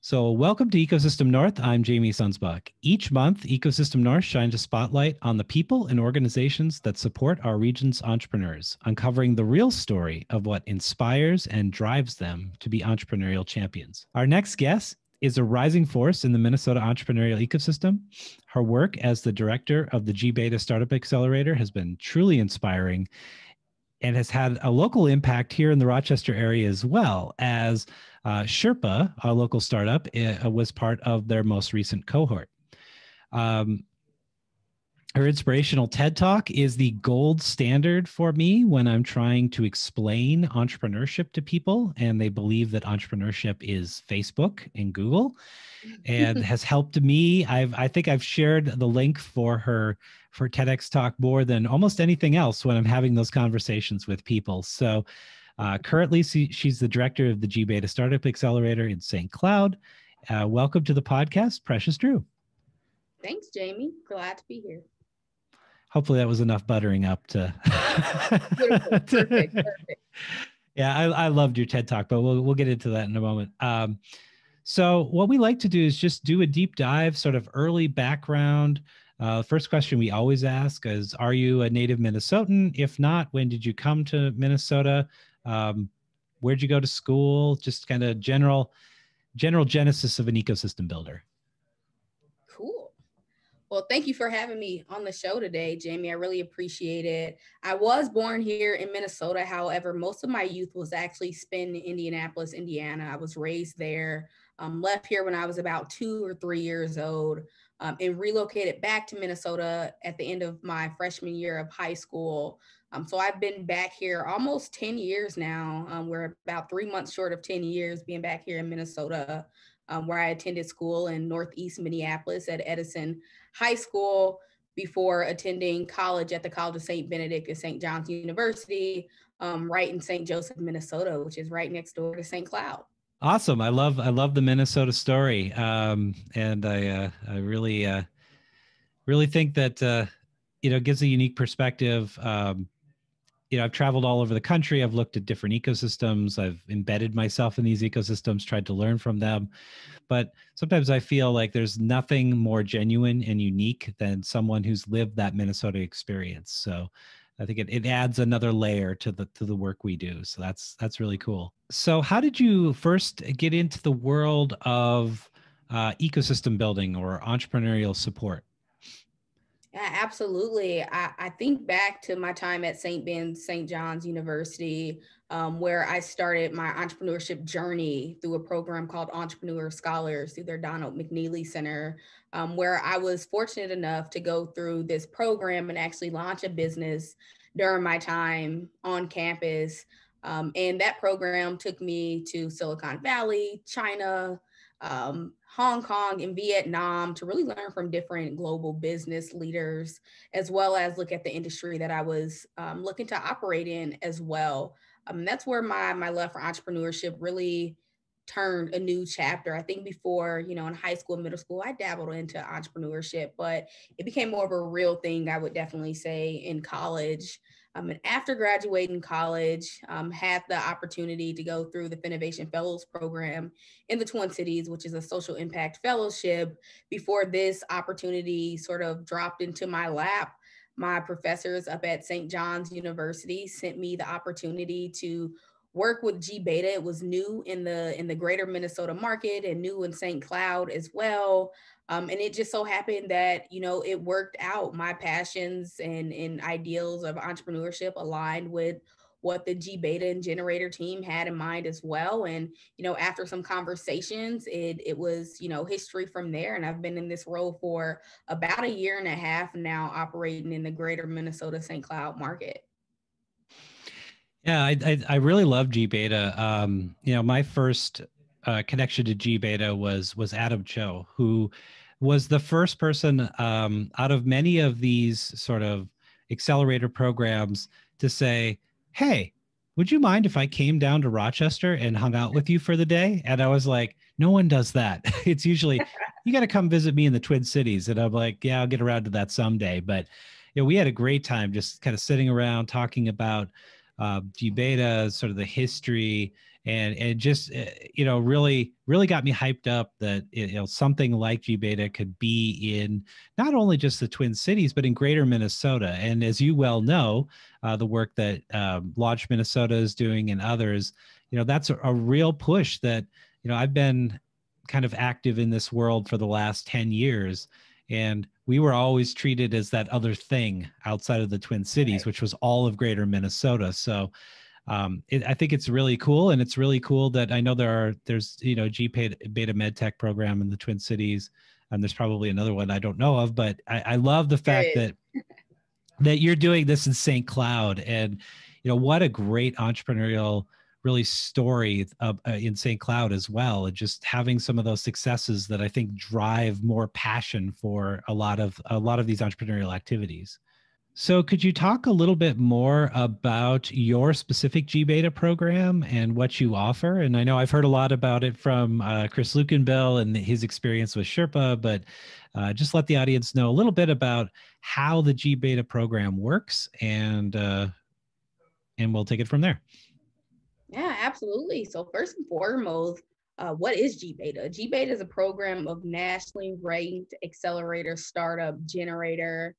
So welcome to Ecosystem North. I'm Jamie Sunsbach. Each month, Ecosystem North shines a spotlight on the people and organizations that support our region's entrepreneurs, uncovering the real story of what inspires and drives them to be entrepreneurial champions. Our next guest is a rising force in the Minnesota entrepreneurial ecosystem. Her work as the director of the gBETA Startup Accelerator has been truly inspiring and has had a local impact here in the Rochester area, as well as Sherpa, a local startup, was part of their most recent cohort. Her inspirational TED Talk is the gold standard for me when I'm trying to explain entrepreneurship to people, and they believe that entrepreneurship is Facebook and Google, and has helped me. I think I've shared the link for TEDx Talk more than almost anything else when I'm having those conversations with people. So currently, she's the director of the gBETA Startup Accelerator in St. Cloud. Welcome to the podcast, Precious Drew. Thanks, Jamie. Glad to be here. Hopefully that was enough buttering up to. Perfect. Yeah, I loved your TED Talk, but we'll get into that in a moment. So what we like to do is just do a deep dive, sort of early background. First question we always ask is, are you a native Minnesotan? If not, when did you come to Minnesota? Where'd you go to school? Just kind of general genesis of an ecosystem builder. Cool. Well, thank you for having me on the show today, Jamie. I really appreciate it. I was born here in Minnesota. However, most of my youth was actually spent in Indianapolis, Indiana. I was raised there, left here when I was about 2 or 3 years old, and relocated back to Minnesota at the end of my freshman year of high school. So I've been back here almost 10 years now. We're about 3 months short of 10 years being back here in Minnesota, where I attended school in Northeast Minneapolis at Edison High School before attending college at the College of St. Benedict at St. John's University, right in St. Joseph, Minnesota, which is right next door to St. Cloud. Awesome. I love the Minnesota story. And I really think that, gives a unique perspective. I've traveled all over the country. I've looked at different ecosystems. I've embedded myself in these ecosystems, tried to learn from them. But sometimes I feel like there's nothing more genuine and unique than someone who's lived that Minnesota experience. So I think it adds another layer to the work we do. So that's really cool. So how did you first get into the world of ecosystem building or entrepreneurial support? Yeah, absolutely. I think back to my time at St. John's University, where I started my entrepreneurship journey through a program called Entrepreneur Scholars through their Donald McNeely Center, where I was fortunate enough to go through this program and actually launch a business during my time on campus. And that program took me to Silicon Valley, China, Hong Kong and Vietnam to really learn from different global business leaders, as well as look at the industry that I was looking to operate in as well. That's where my love for entrepreneurship really turned a new chapter. I think before, in high school, middle school, I dabbled into entrepreneurship, but it became more of a real thing, I would definitely say, in college. And after graduating college, had the opportunity to go through the Finovation Fellows program in the Twin Cities, which is a social impact fellowship. Before this opportunity sort of dropped into my lap, my professors up at St. John's University sent me the opportunity to work with gBETA. It was new in the greater Minnesota market and new in St. Cloud as well. And it just so happened that, it worked out. My passions and ideals of entrepreneurship aligned with what the gBETA and Generator team had in mind as well. And, after some conversations, it was, history from there. And I've been in this role for about 1.5 years now, operating in the greater Minnesota St. Cloud market. Yeah, I really love gBETA. My first connection to gBETA was Adam Cho, who was the first person out of many of these sort of accelerator programs to say, hey, would you mind if I came down to Rochester and hung out with you for the day? And I was like, no one does that. It's usually, you got to come visit me in the Twin Cities. And I'm like, yeah, I'll get around to that someday. But we had a great time just kind of sitting around talking about gBETA, sort of the history, and just really got me hyped up that something like gBETA could be in not only just the Twin Cities but in greater Minnesota. And as you well know, the work that Launch Minnesota is doing and others, that's a real push that I've been kind of active in this world for the last 10 years. And we were always treated as that other thing outside of the Twin Cities, which was all of greater Minnesota. So I think it's really cool. And it's really cool that I know there's gBETA MedTech program in the Twin Cities. And there's probably another one I don't know of, but I love the fact that you're doing this in St. Cloud. And, what a great entrepreneurial really story in St. Cloud as well. And just having some of those successes that I think drive more passion for a lot of these entrepreneurial activities. So could you talk a little bit more about your specific gBETA program and what you offer? And I know I've heard a lot about it from Chris Lukenbill and his experience with Sherpa, but just let the audience know a little bit about how the gBETA program works, and we'll take it from there. Yeah, absolutely. So first and foremost, what is gBETA? gBETA is a program of nationally ranked accelerator startup generator.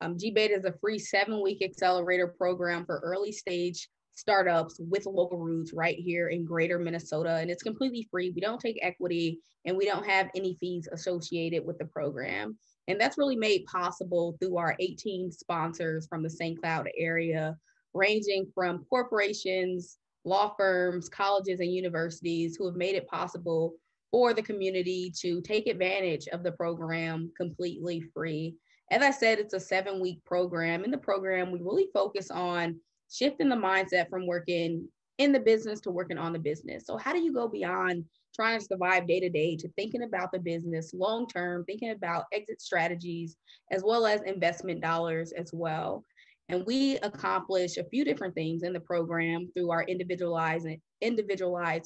gBETA is a free 7-week accelerator program for early stage startups with local roots right here in greater Minnesota. And it's completely free. We don't take equity and we don't have any fees associated with the program. And that's really made possible through our 18 sponsors from the St. Cloud area, ranging from corporations, law firms, colleges, and universities who have made it possible for the community to take advantage of the program completely free. As I said, it's a 7-week program. In the program, we really focus on shifting the mindset from working in the business to working on the business. So how do you go beyond trying to survive day to day to thinking about the business long term, thinking about exit strategies, as well as investment dollars as well? And we accomplish a few different things in the program through our individualized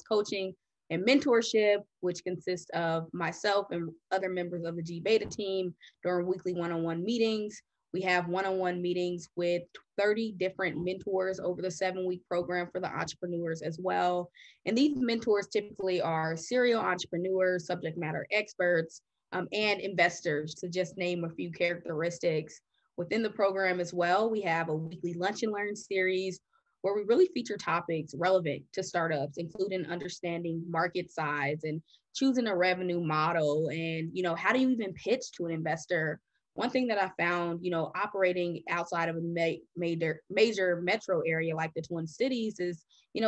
coaching and mentorship, which consists of myself and other members of the gBETA team during weekly one-on-one meetings. We have one-on-one meetings with 30 different mentors over the 7-week program for the entrepreneurs as well. And these mentors typically are serial entrepreneurs, subject matter experts, and investors, to just name a few characteristics. Within the program as well, we have a weekly lunch and learn series where we really feature topics relevant to startups, including understanding market size and choosing a revenue model. And, how do you even pitch to an investor? One thing that I found, operating outside of a major metro area like the Twin Cities is,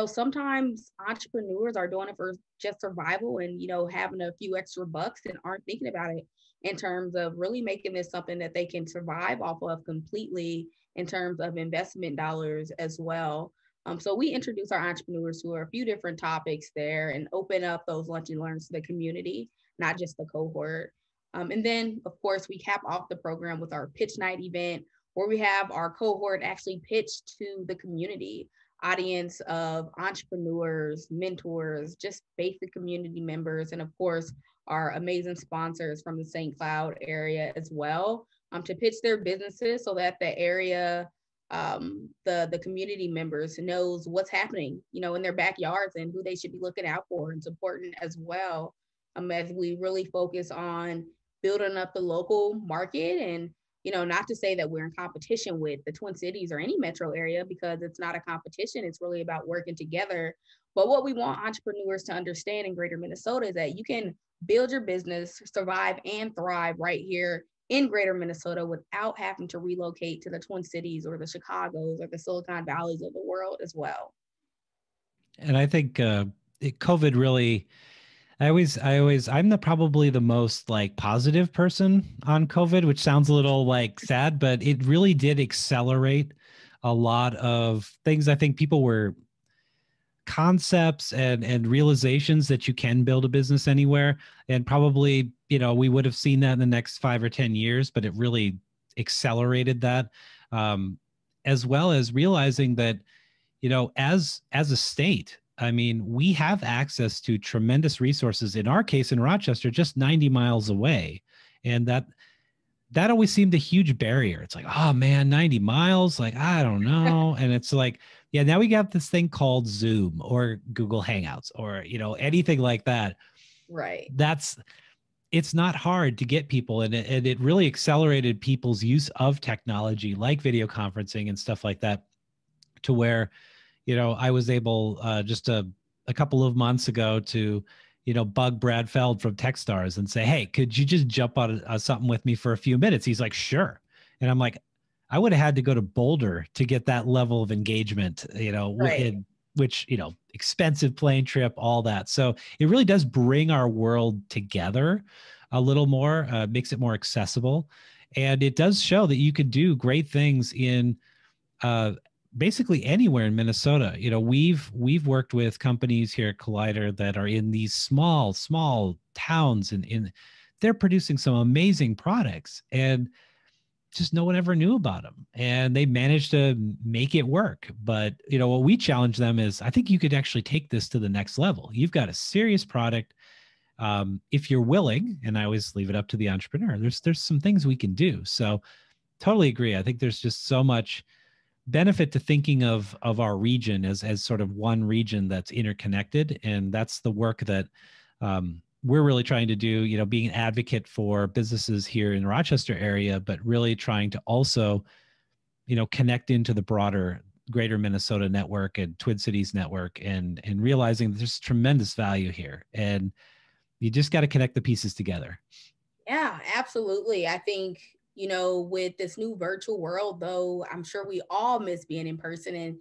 sometimes entrepreneurs are doing it for just survival and, having a few extra bucks and aren't thinking about it in terms of really making this something that they can survive off of completely in terms of investment dollars as well. So we introduce our entrepreneurs to a few different topics there and open up those lunch and learns to the community, not just the cohort. And then, of course, we cap off the program with our pitch night event where we have our cohort actually pitch to the community audience of entrepreneurs, mentors, just basic community members, and of course, our amazing sponsors from the St. Cloud area as well, to pitch their businesses so that the area, the community members knows what's happening, in their backyards and who they should be looking out for and supporting as well. As we really focus on building up the local market and, not to say that we're in competition with the Twin Cities or any metro area, because it's not a competition. It's really about working together. But what we want entrepreneurs to understand in greater Minnesota is that you can build your business, survive and thrive right here in greater Minnesota without having to relocate to the Twin Cities or the Chicagos or the Silicon Valleys of the world as well. And I think COVID really, I'm probably the most like positive person on COVID, which sounds a little like sad, but it really did accelerate a lot of things. I think people were concepts and realizations that you can build a business anywhere. And probably, we would have seen that in the next 5 or 10 years, but it really accelerated that, as well as realizing that, as a state, I mean, we have access to tremendous resources, in our case in Rochester, just 90 miles away. And that always seemed a huge barrier. It's like, oh man, 90 miles, like, I don't know. And it's like, Yeah, now we got this thing called Zoom or Google Hangouts or, anything like that. Right. It's not hard to get people, and it really accelerated people's use of technology like video conferencing and stuff like that, to where, I was able just a couple of months ago to, bug Brad Feld from Techstars and say, hey, could you just jump on something with me for a few minutes? He's like, sure. And I'm like, I would have had to go to Boulder to get that level of engagement, Right. which, expensive plane trip, all that. So it really does bring our world together a little more, makes it more accessible. And it does show that you could do great things in uh, basically anywhere in Minnesota. We've worked with companies here at Collider that are in these small towns, and they're producing some amazing products, and just no one ever knew about them, and they managed to make it work. But what we challenge them is, I think you could actually take this to the next level. You've got a serious product. If you're willing, and I always leave it up to the entrepreneur, there's some things we can do. So totally agree. I think there's just so much benefit to thinking of our region as sort of one region that's interconnected, and that's the work that we're really trying to do. Being an advocate for businesses here in the Rochester area, but really trying to also connect into the broader greater Minnesota network and Twin Cities network, and realizing that there's tremendous value here, and you just got to connect the pieces together. Yeah, absolutely. I think, with this new virtual world, though, I'm sure we all miss being in person and,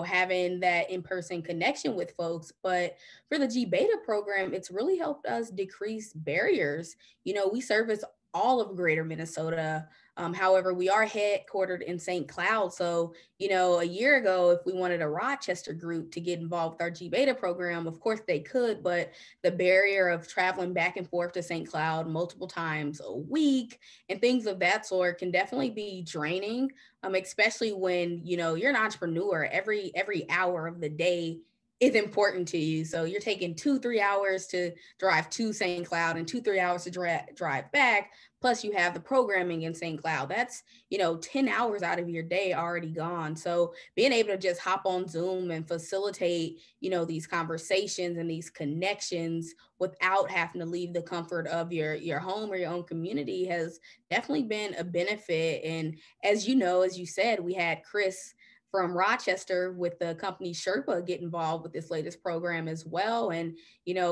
having that in person connection with folks. But for the gBETA program, it's really helped us decrease barriers. We service all of greater Minnesota. However, we are headquartered in St. Cloud. So, a year ago, if we wanted a Rochester group to get involved with our gBETA program, of course they could, but the barrier of traveling back and forth to St. Cloud multiple times a week and things of that sort can definitely be draining, especially when you're an entrepreneur. Every hour of the day is important to you, so you're taking 2-3 hours to drive to St. Cloud and 2-3 hours to drive back, plus you have the programming in St. Cloud. That's 10 hours out of your day already gone. So being able to just hop on Zoom and facilitate these conversations and these connections without having to leave the comfort of your home or your own community has definitely been a benefit. And as you said, we had Chris from Rochester with the company Sherpa get involved with this latest program as well. And,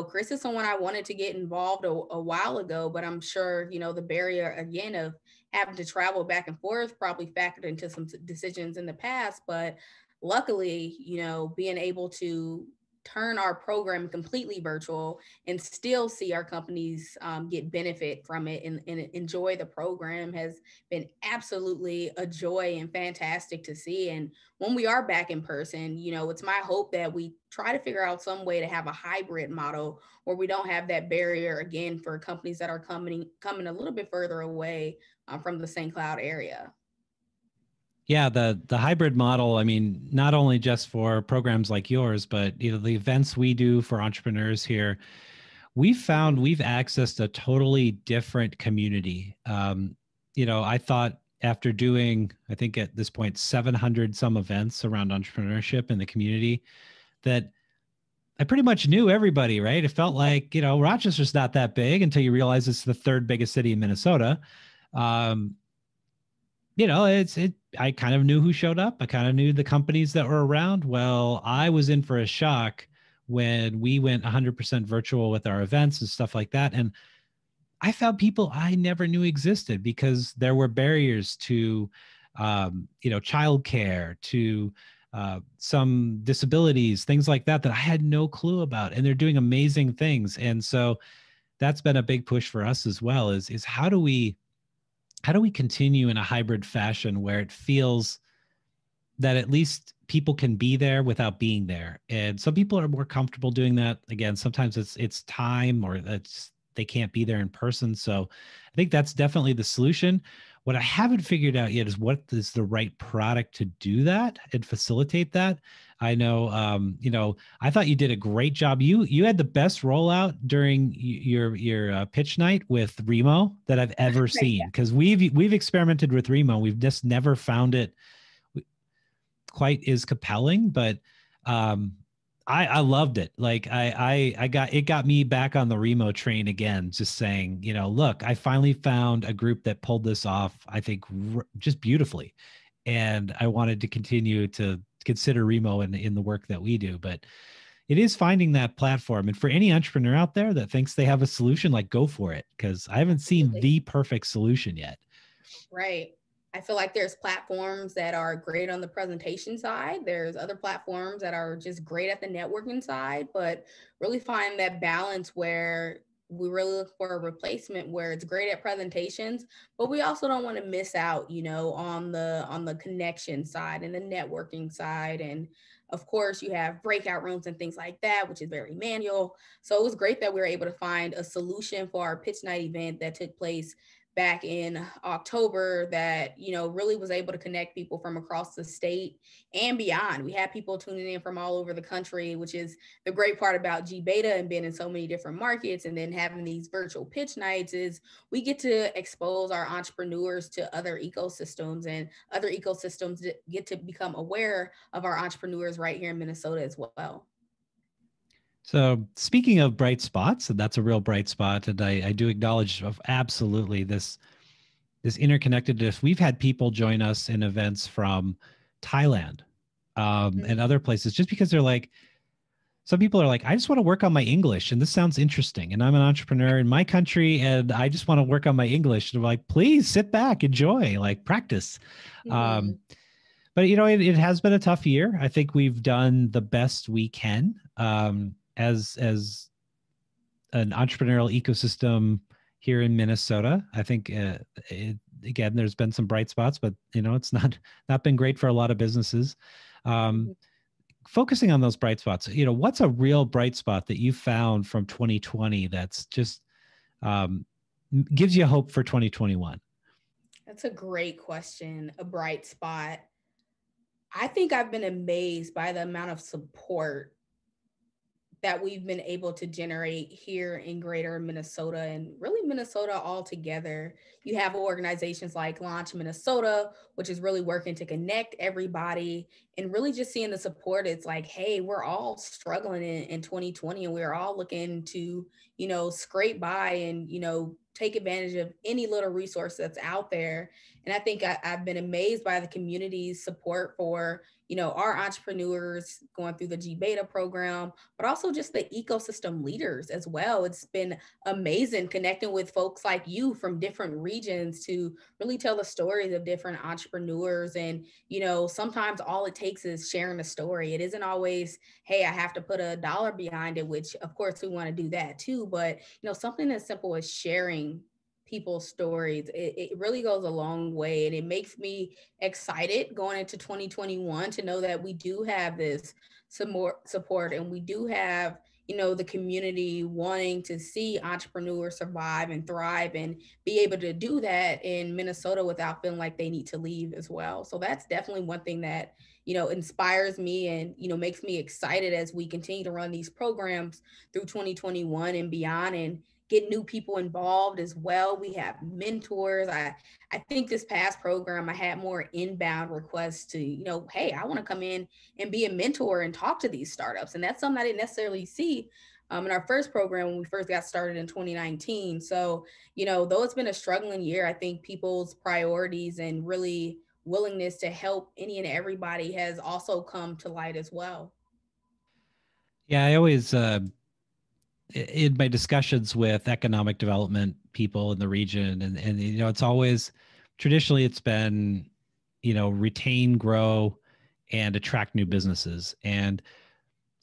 Chris is someone I wanted to get involved a while ago, but I'm sure, the barrier again of having to travel back and forth probably factored into some decisions in the past. But luckily, being able to turn our program completely virtual and still see our companies get benefit from it and enjoy the program has been absolutely a joy and fantastic to see. And when we are back in person, it's my hope that we try to figure out some way to have a hybrid model where we don't have that barrier again for companies that are coming a little bit further away from the St. Cloud area. Yeah, the hybrid model, I mean, not only just for programs like yours, but the events we do for entrepreneurs here, we've found we've accessed a totally different community. I thought after doing, I think at this point, 700 some events around entrepreneurship in the community, that I pretty much knew everybody, right? It felt like, Rochester's not that big until you realize it's the third biggest city in Minnesota. Um, I kind of knew who showed up. I kind of knew the companies that were around. Well, I was in for a shock when we went 100% virtual with our events and stuff like that. And I found people I never knew existed because there were barriers to, childcare, to some disabilities, things like that I had no clue about. And they're doing amazing things. And so that's been a big push for us as well, is how do we continue in a hybrid fashion where it feels that at least people can be there without being there? And some people are more comfortable doing that. Again, sometimes it's time, or that's they can't be there in person. So I think that's definitely the solution. What I haven't figured out yet is what is the right product to do that and facilitate that. I know, I thought you did a great job. You had the best rollout during your pitch night with Remo that I've ever seen, because we've experimented with Remo. We've just never found it quite as compelling, but I loved it. Like it got me back on the Remo train again, just saying, look, I finally found a group that pulled this off, I think just beautifully. And I wanted to continue to consider Remo in the work that we do, but it is finding that platform. And for any entrepreneur out there that thinks they have a solution, like, go for it. Cause I haven't seen the perfect solution yet. Right. I feel like there's platforms that are great on the presentation side. There's other platforms that are just great at the networking side, but really find that balance where we really look for a replacement where it's great at presentations, but we also don't want to miss out, on the connection side and the networking side. And of course, you have breakout rooms and things like that, which is very manual. So it was great that we were able to find a solution for our pitch night event that took place back in October that, really was able to connect people from across the state and beyond. We had people tuning in from all over the country, which is the great part about gBETA and being in so many different markets. And then having these virtual pitch nights is we get to expose our entrepreneurs to other ecosystems, and other ecosystems get to become aware of our entrepreneurs right here in Minnesota as well. So speaking of bright spots, and that's a real bright spot, and I do acknowledge of absolutely this interconnectedness. We've had people join us in events from Thailand and other places just because they're like, some people are like, I just want to work on my English and this sounds interesting. And I'm an entrepreneur in my country and I just want to work on my English. And I'm like, please sit back, enjoy, like practice. But it has been a tough year. I think we've done the best we can as an entrepreneurial ecosystem here in Minnesota. I think again, there's been some bright spots, but it's not been great for a lot of businesses. Focusing on those bright spots, what's a real bright spot that you found from 2020 that's just gives you hope for 2021? That's a great question. A bright spot. I think I've been amazed by the amount of support that we've been able to generate here in greater Minnesota and really Minnesota altogether. You have organizations like Launch Minnesota, which is really working to connect everybody and really just seeing the support. It's like, hey, we're all struggling in 2020 and we're all looking to, scrape by and, take advantage of any little resource that's out there. And I think I've been amazed by the community's support for, our entrepreneurs going through the gBETA program, but also just the ecosystem leaders as well. It's been amazing connecting with folks like you from different regions to really tell the stories of different entrepreneurs. And, sometimes all it takes is sharing a story. It isn't always, hey, I have to put $1 behind it, which of course we want to do that too. But, something as simple as sharing people's stories, it really goes a long way. And it makes me excited going into 2021 to know that we do have this some more support and we do have the community wanting to see entrepreneurs survive and thrive and be able to do that in Minnesota without feeling like they need to leave as well. So that's definitely one thing that inspires me and makes me excited as we continue to run these programs through 2021 and beyond, and get new people involved as well. We have mentors. I think this past program, I had more inbound requests to, hey, I want to come in and be a mentor and talk to these startups. And that's something I didn't necessarily see in our first program when we first got started in 2019. So, though it's been a struggling year, I think people's priorities and really willingness to help any and everybody has also come to light as well. Yeah, I always in my discussions with economic development people in the region, and it's always traditionally it's been retain, grow, and attract new businesses. And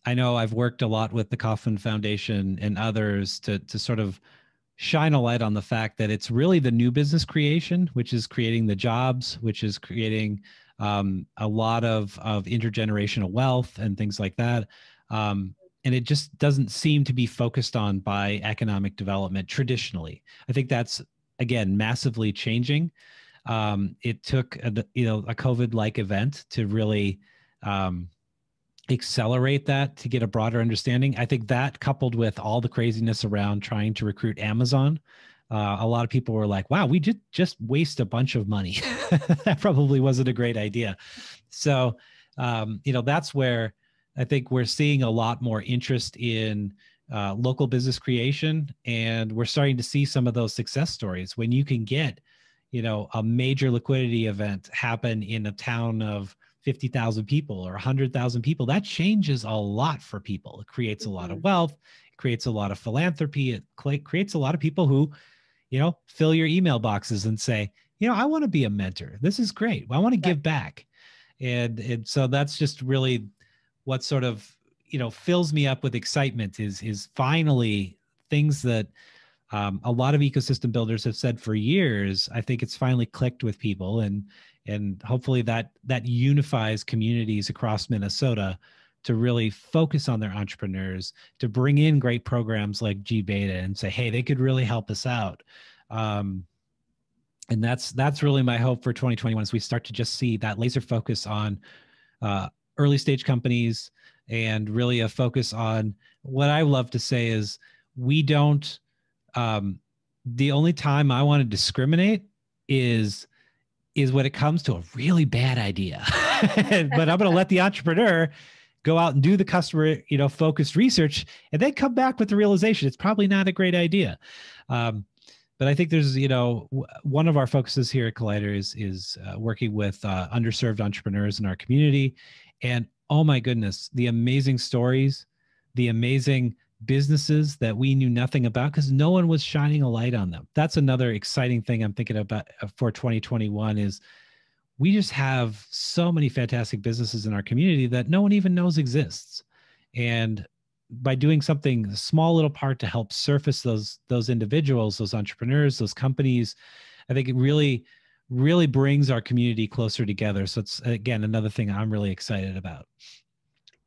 I know I've worked a lot with the Kauffman Foundation and others to sort of shine a light on the fact that it's really the new business creation, which is creating the jobs, which is creating a lot of intergenerational wealth and things like that. And it just doesn't seem to be focused on by economic development traditionally. I think that's, again, massively changing. It took a COVID-like event to really accelerate that, to get a broader understanding. I think that, coupled with all the craziness around trying to recruit Amazon, a lot of people were like, wow, we just waste a bunch of money. That probably wasn't a great idea. So That's where I think we're seeing a lot more interest in local business creation. And we're starting to see some of those success stories when you can get, a major liquidity event happen in a town of 50,000 people or 100,000 people. That changes a lot for people. It creates a lot of wealth, it creates a lot of philanthropy, it creates a lot of people who, fill your email boxes and say, I want to be a mentor. This is great. I want to give back. And so that's just really what sort of, fills me up with excitement is finally things that a lot of ecosystem builders have said for years. I think it's finally clicked with people, and hopefully that unifies communities across Minnesota to really focus on their entrepreneurs, to bring in great programs like gBETA and say, hey, they could really help us out. And that's really my hope for 2021 as we start to just see that laser focus on early stage companies, and really a focus on what I love to say is we don't, the only time I want to discriminate is when it comes to a really bad idea. But I'm going to let the entrepreneur go out and do the customer, focused research, and then come back with the realization it's probably not a great idea. But I think there's, one of our focuses here at Collider is working with underserved entrepreneurs in our community. And oh my goodness, the amazing stories, the amazing businesses that we knew nothing about because no one was shining a light on them. That's another exciting thing I'm thinking about for 2021 is we just have so many fantastic businesses in our community that no one even knows exists. And by doing something, a small little part to help surface those individuals, those entrepreneurs, those companies, I think it really, really brings our community closer together. So it's, again, another thing I'm really excited about.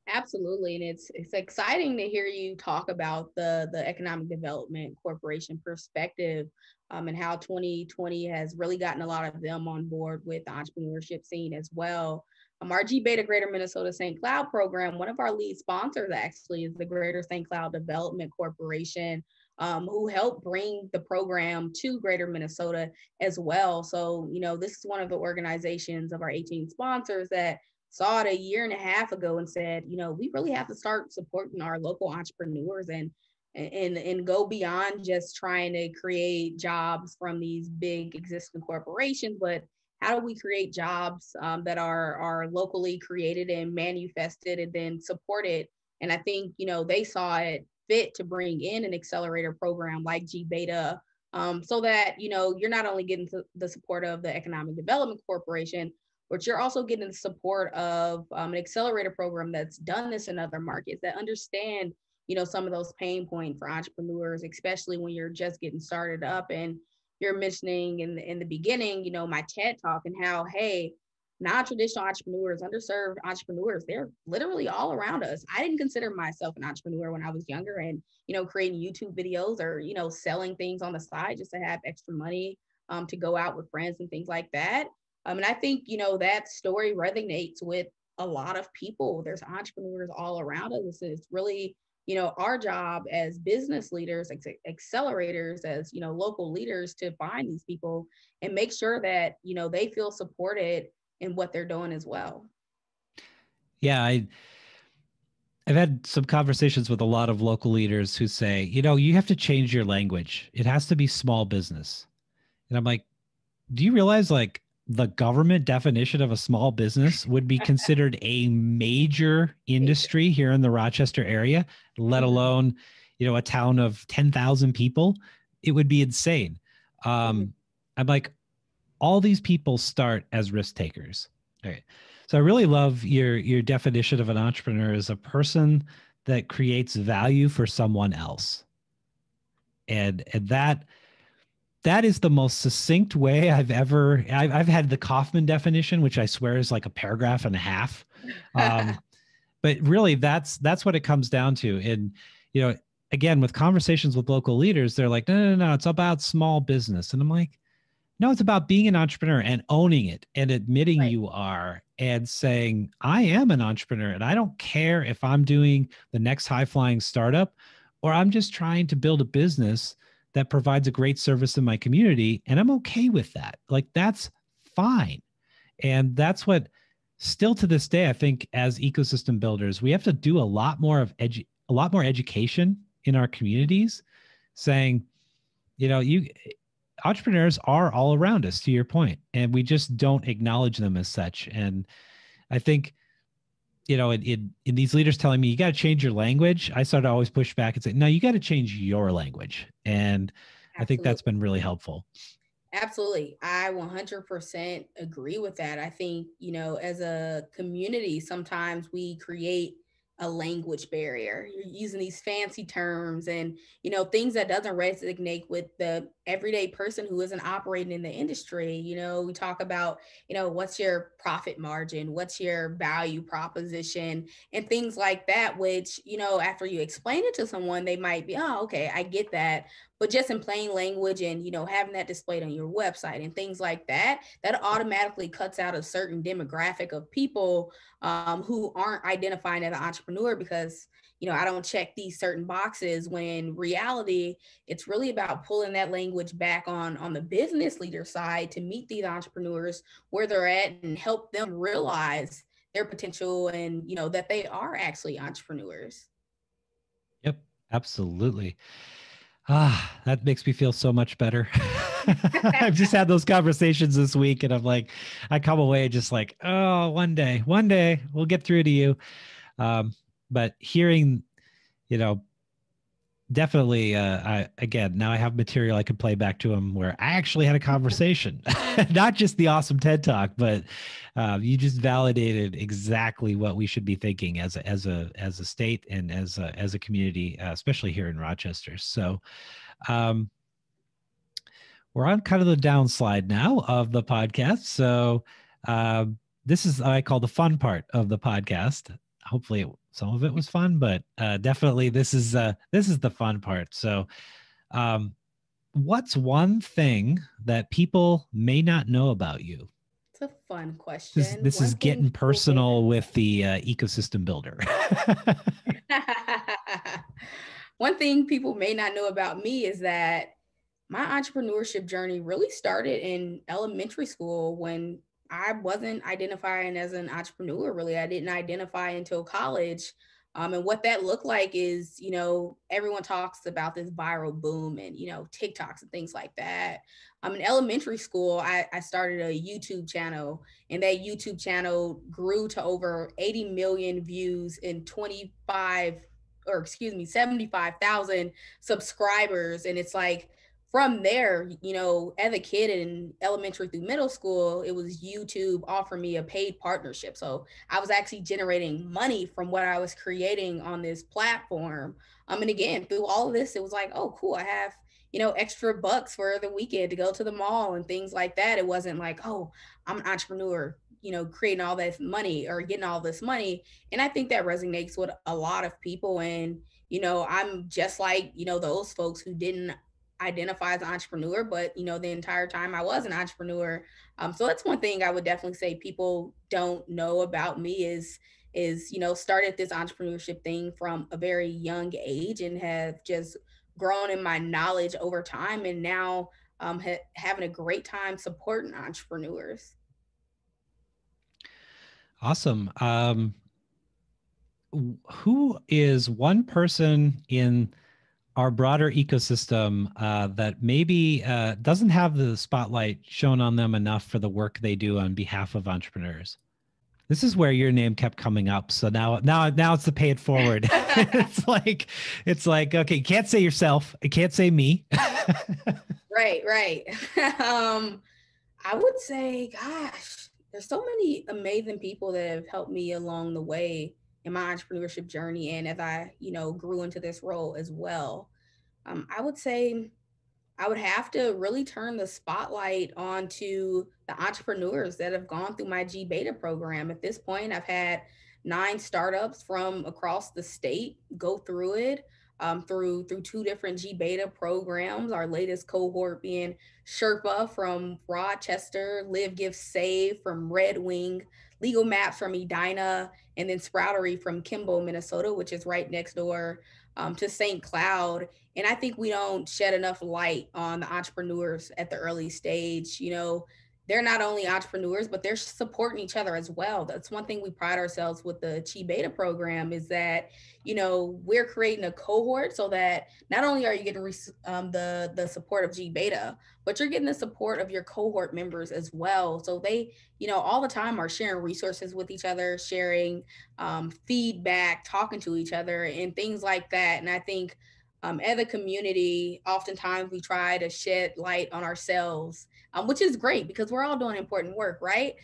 Absolutely. And it's exciting to hear you talk about the Economic Development Corporation perspective, and how 2020 has really gotten a lot of them on board with the entrepreneurship scene as well. Our gBETA Greater Minnesota St. Cloud program, one of our lead sponsors actually is the Greater St. Cloud Development Corporation, who helped bring the program to Greater Minnesota as well. So, this is one of the organizations of our 18 sponsors that saw it a year and a half ago and said, we really have to start supporting our local entrepreneurs and go beyond just trying to create jobs from these big existing corporations, but how do we create jobs that are locally created and manifested and then supported? And I think, they saw it fit to bring in an accelerator program like gBETA, so that, you're not only getting the support of the Economic Development Corporation, but you're also getting the support of an accelerator program that's done this in other markets that understand, some of those pain points for entrepreneurs, especially when you're just getting started up. And you're mentioning in the beginning, my TED Talk and how, hey, non-traditional entrepreneurs, underserved entrepreneurs, they're literally all around us. I didn't consider myself an entrepreneur when I was younger and, creating YouTube videos or, selling things on the side just to have extra money to go out with friends and things like that. And I think, that story resonates with a lot of people. There's entrepreneurs all around us. It's really, our job as business leaders, accelerators, as, local leaders to find these people and make sure that, they feel supported in what they're doing as well. Yeah, I've had some conversations with a lot of local leaders who say, you have to change your language. It has to be small business. And I'm like, do you realize like the government definition of a small business would be considered a major industry here in the Rochester area, let alone, a town of 10,000 people? It would be insane. I'm like, all these people start as risk takers. All right. So I really love your definition of an entrepreneur as a person that creates value for someone else. And that is the most succinct way I've had the Kaufman definition, which I swear is like a paragraph and a half. But really that's what it comes down to. And, again, with conversations with local leaders, they're like, no, it's about small business. And I'm like, no, it's about being an entrepreneur and owning it and admitting you are and saying, I am an entrepreneur and I don't care if I'm doing the next high flying startup or I'm just trying to build a business that provides a great service in my community. And I'm okay with that. Like, that's fine. And that's what still to this day, I think as ecosystem builders, we have to do a lot more of a lot more education in our communities, saying, you entrepreneurs are all around us, to your point, and we just don't acknowledge them as such. And I think, in these leaders telling me you got to change your language, I started to always push back and say, no, you got to change your language. And I think that's Absolutely. been really helpful. Absolutely. I 100% agree with that. I think, as a community, sometimes we create a language barrier. You're using these fancy terms and, things that doesn't resonate with the everyday person who isn't operating in the industry. We talk about, what's your profit margin? What's your value proposition? And things like that, which, after you explain it to someone, they might be, oh, okay, I get that, but just in plain language and having that displayed on your website and things like that, that automatically cuts out a certain demographic of people who aren't identifying as an entrepreneur because I don't check these certain boxes, when in reality it's really about pulling that language back on the business leader side to meet these entrepreneurs where they're at and help them realize their potential and that they are actually entrepreneurs. Yep, absolutely. That makes me feel so much better. I've just had those conversations this week, and I'm like, I come away just like, oh, one day we'll get through to you. But hearing, you know, definitely, again, now I have material I can play back to him where I actually had a conversation, not just the awesome TED talk, but you just validated exactly what we should be thinking as a state and as a community, especially here in Rochester. So, um, we're on kind of the downslide now of the podcast. So this is what I call the fun part of the podcast. Hopefully, some of it was fun, but definitely this is the fun part. So, um, what's one thing that people may not know about you? It's a fun This question. this is One thing getting people may personal with the ecosystem builder. one thing people may not know about me is that my entrepreneurship journey really started in elementary school when I wasn't identifying as an entrepreneur, really. I didn't identify until college. And what that looked like is, everyone talks about this viral boom and, TikToks and things like that. In elementary school, I started a YouTube channel, and that YouTube channel grew to over 80 million views in 75,000 subscribers. And it's like, from there, as a kid in elementary through middle school, it was YouTube offered me a paid partnership. So I was actually generating money from what I was creating on this platform. And again, through all of this, it was like, oh, cool, I have, extra bucks for the weekend to go to the mall and things like that. It wasn't like, oh, I'm an entrepreneur, creating all this money or getting all this money. And I think that resonates with a lot of people. And, I'm just like, those folks who didn't identify as an entrepreneur, but the entire time I was an entrepreneur. So that's one thing I would definitely say people don't know about me is started this entrepreneurship thing from a very young age and have just grown in my knowledge over time, and now having a great time supporting entrepreneurs. Awesome. Who is one person in our broader ecosystem that maybe doesn't have the spotlight shown on them enough for the work they do on behalf of entrepreneurs? This is where your name kept coming up. So now it's the pay it forward. it's like, okay, you can't say yourself. I can't say me. Right. I would say, gosh, there's so many amazing people that have helped me along the way in my entrepreneurship journey, and as I, grew into this role as well. I would say I would have to really turn the spotlight onto the entrepreneurs that have gone through my gBETA program. At this point, I've had 9 startups from across the state go through it, through 2 different gBETA programs. Our latest cohort being Sherpa from Rochester, Live, Give, Save from Red Wing, Legal Maps from Edina, and then Sproutery from Kimball, Minnesota, which is right next door to St. Cloud. And I think we don't shed enough light on the entrepreneurs at the early stage. they're not only entrepreneurs, but they're supporting each other as well. That's one thing we pride ourselves with the gBETA program, is that, you know, we're creating a cohort so that not only are you getting the support of gBETA, but you're getting the support of your cohort members as well. So they, you know, all the time are sharing resources with each other, sharing feedback, talking to each other, and things like that. And I think as a community, oftentimes we try to shed light on ourselves, which is great because we're all doing important work, right?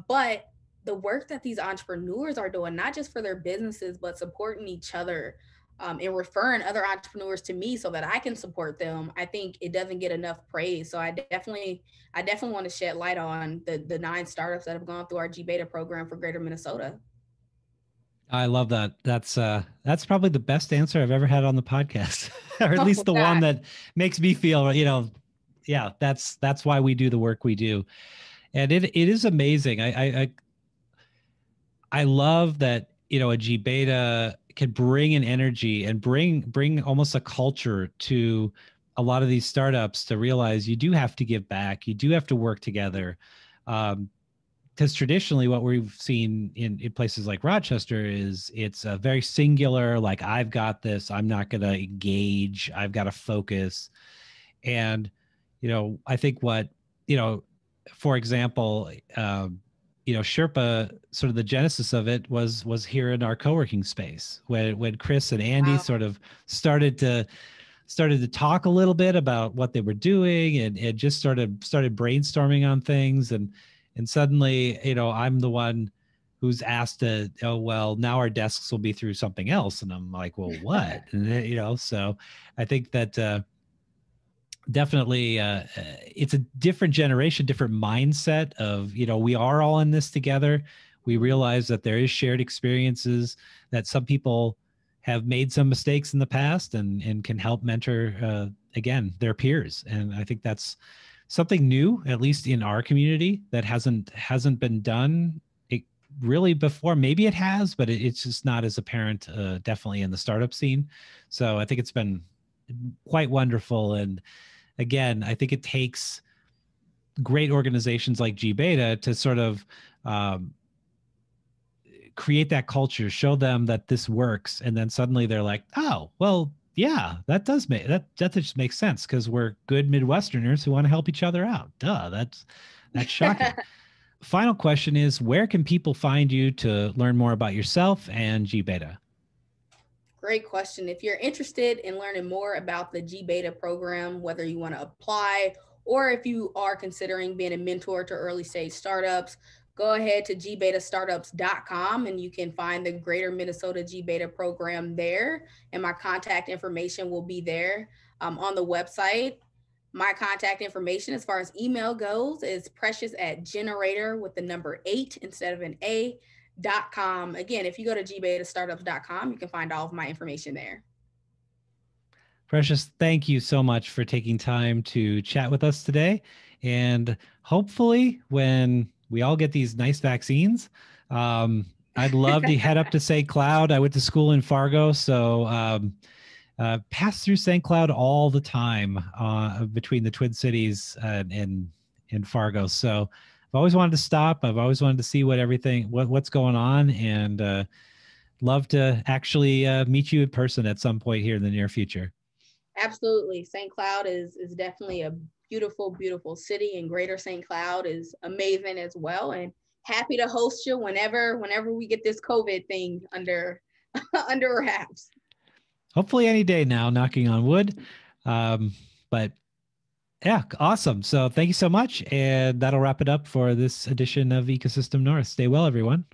But the work that these entrepreneurs are doing, not just for their businesses, but supporting each other, and referring other entrepreneurs to me so that I can support them, I think it doesn't get enough praise. So I definitely want to shed light on the 9 startups that have gone through our gBETA program for Greater Minnesota. I love that. That's probably the best answer I've ever had on the podcast, or at Oh least the one God. that makes me feel, yeah, that's why we do the work we do. And it is amazing. I love that, a gBETA can bring an energy and bring almost a culture to a lot of these startups to realize you do have to give back. You do have to work together. Because traditionally what we've seen in places like Rochester is it's a very singular, like, I've got this, I'm not going to engage, I've got to focus. And, I think what, for example, Sherpa, sort of the genesis of it was here in our co-working space when Chris and Andy Wow. sort of started to talk a little bit about what they were doing, and just started brainstorming on things. And suddenly, I'm the one who's asked to, oh, well, now our desks will be through something else. And I'm like, well, what? And then, so I think that, definitely, it's a different generation, different mindset of, we are all in this together. We realize that there is shared experiences, that some people have made some mistakes in the past, and can help mentor, again, their peers. And I think that's something new, at least in our community, that hasn't been done really before. Maybe it has, but it's just not as apparent, definitely in the startup scene. So I think it's been quite wonderful. And again, I think it takes great organizations like gBETA to sort of, create that culture, show them that this works, and then suddenly they're like, oh, well, yeah, that does make that just makes sense, because we're good Midwesterners who want to help each other out. Duh, that's shocking. Final question is, where can people find you to learn more about yourself and gBETA? Great question. If you're interested in learning more about the gBETA program, whether you want to apply or if you are considering being a mentor to early stage startups, go ahead to gbeta and you can find the Greater Minnesota gBETA program there. And my contact information will be there on the website. My contact information as far as email goes is precious at generator with the number 8 instead of an A.com. Again, if you go to gbetastartups.com, you can find all of my information there. Precious, thank you so much for taking time to chat with us today. And hopefully, when we all get these nice vaccines, I'd love to head up to St. Cloud. I went to school in Fargo, so pass through St. Cloud all the time, between the Twin Cities and Fargo. So I've always wanted to stop. I've always wanted to see what's going on, and love to actually meet you in person at some point here in the near future. Absolutely. St. Cloud is definitely a beautiful, beautiful city, and Greater St. Cloud is amazing as well. And happy to host you whenever we get this COVID thing under under wraps. Hopefully any day now, knocking on wood. But yeah, awesome. So thank you so much. And that'll wrap it up for this edition of Ecosystem North. Stay well, everyone.